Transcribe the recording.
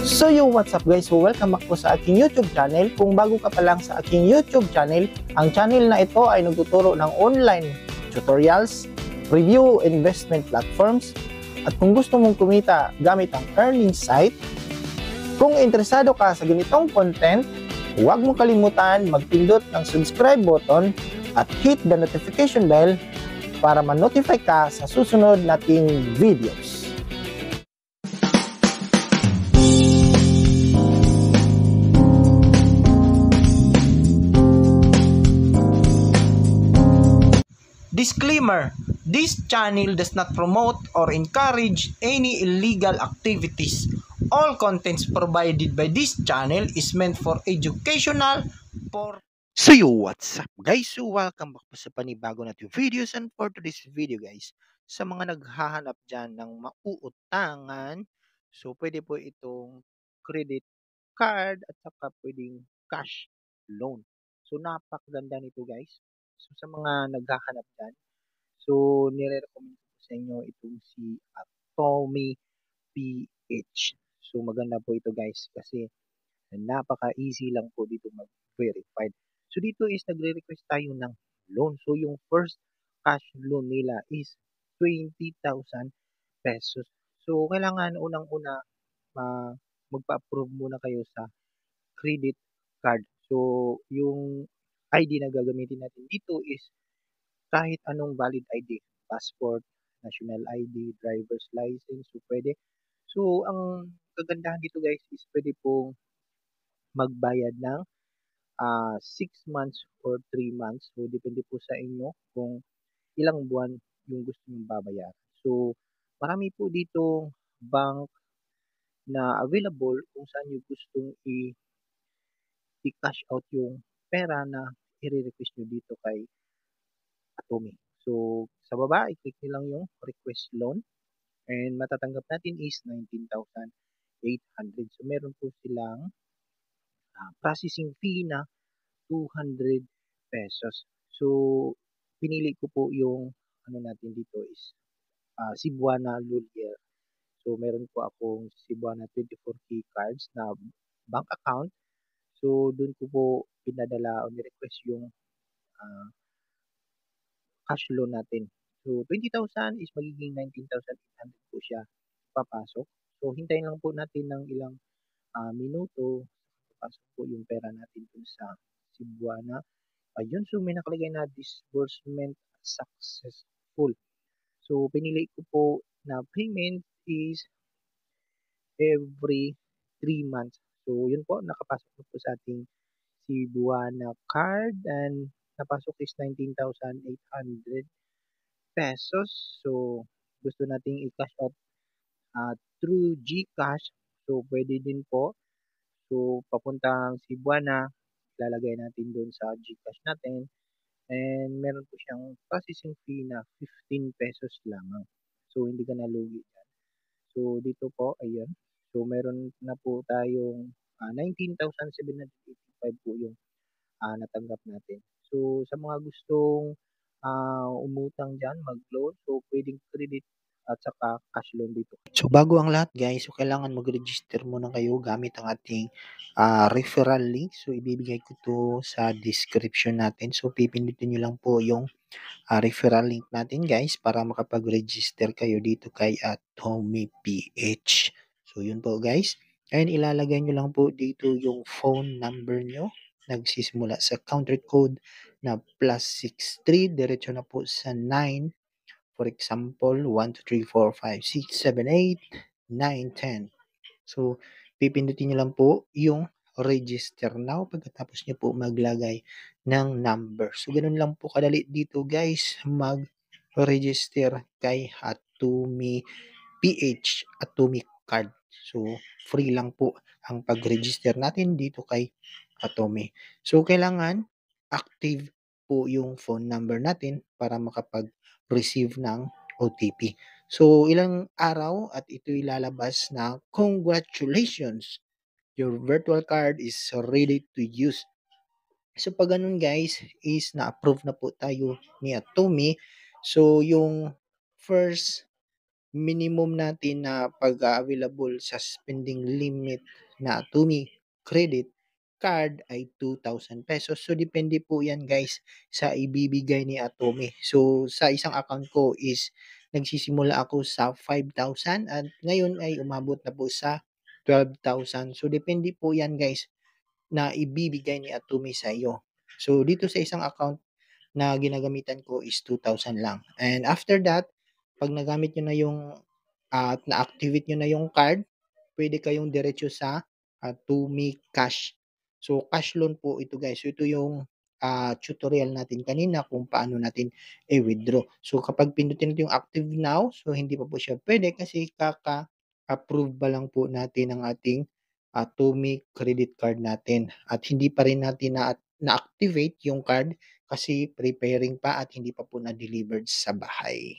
So what's up guys? So welcome back po sa aking YouTube channel. Kung bago ka pa lang sa aking YouTube channel, ang channel na ito ay nagtuturo ng online tutorials, review investment platforms, at kung gusto mong kumita gamit ang earning site, kung interesado ka sa ganitong content, huwag mong kalimutan magpindot ng subscribe button at hit the notification bell para ma-notify ka sa susunod nating videos. Disclaimer: this channel does not promote or encourage any illegal activities. All contents provided by this channel is meant for educational purposes. So what's up guys? So welcome back po sa panibago nating videos, and for today's video guys, sa mga naghahanap dyan ng mauutangan, so pwede po itong credit card at saka pwedeng cash loan. So napakaganda nito guys. So sa mga naghahanap dyan, so nire-recommend ko sa inyo itong si Atomy PH. So maganda po ito guys kasi napaka-easy lang po dito mag-verified. So dito is nagre-request tayo ng loan. So yung first cash loan nila is 20,000 pesos. So kailangan unang-una magpa-approve muna kayo sa credit card. So yung ID na gagamitin natin dito is kahit anong valid ID, passport, national ID, driver's license, so pwede. So ang kagandahan dito guys is pwede pong magbayad ng 6 months or 3 months. So depende po sa inyo kung ilang buwan yung gusto nyong babayaran. So marami po ditong bank na available kung saan nyo gustong i-cash out yung pera na i-request nyo dito kay Atomy. So, sa baba, i-click nyo lang yung request loan and matatanggap natin is 19,800. So, meron po silang processing fee na 200 pesos. So, pinili ko po yung ano natin dito is Cebuana Lulier. So, meron po akong Cebuana 24K cards na bank account. So, dun ko po pinadala o ni-request yung cash loan natin. So, 20,000 is magiging 19,800 po siya papasok. So, hintayin lang po natin ng ilang minuto. Papasok po yung pera natin dun sa Cebuana. Ayun, so may nakalagay na disbursement successful. So, pinili ko po na payment is every 3 months. So, yun po, nakapasok na po sa ating Cebuana card and napasok is 19,800 pesos. So, gusto nating i-cash out through GCash. So, pwede din po. So, papuntang Cebuana, lalagay natin doon sa GCash natin. And meron po siyang processing fee na 15 pesos lamang. So, hindi ka nalugi yan. So, dito po, ayun. So, meron na po tayong 19,785 po yung natanggap natin. So, sa mga gustong umutang dyan, mag-loan, so pwedeng credit at saka cash loan dito. So, bago ang lahat guys, so kailangan mag-register muna kayo gamit ang ating referral link. So, ibibigay ko to sa description natin. So, pipindutin nyo lang po yung referral link natin guys para makapag-register kayo dito kay Atomy PH. So, yun po guys. And ilalagay nyo lang po dito yung phone number nyo. Nagsisimula sa counter code na +63, diretso na po sa 9. For example, 1, 2, 3, 4, 5, 6, 7, 8, 9, 10. So, pipindutin nyo lang po yung register now pagkatapos nyo po maglagay ng number. So, ganun lang po kadali dito guys mag-register kay Atomy PH, Atomy Card. So, free lang po ang pag-register natin dito kay Atomy. So, kailangan active po yung phone number natin para makapag-receive ng OTP. So, ilang araw at ito ilalabas na congratulations, your virtual card is ready to use. So, pag ganun guys, is na-approve na po tayo ni Atomy. So, yung first minimum natin na pag-available sa spending limit na Atumi credit card ay 2,000 pesos. So, depende po yan guys sa ibibigay ni Atome. So, sa isang account ko is nagsisimula ako sa 5,000 at ngayon ay umabot na po sa 12,000. So, depende po yan guys na ibibigay ni Atome sa iyo. So, dito sa isang account na ginagamitan ko is 2,000 lang. And after that, pag nagamit nyo na yung at na-activate nyo na yung card, pwede kayong diretso sa Tumi Cash. So, cash loan po ito guys. So, ito yung tutorial natin kanina kung paano natin i-withdraw. So, kapag pindutin natin yung active now, so hindi pa po siya pwede kasi kaka-approve pa lang po natin ang ating Tumi credit card natin. At hindi pa rin natin na-activate yung card kasi preparing pa at hindi pa po na-delivered sa bahay.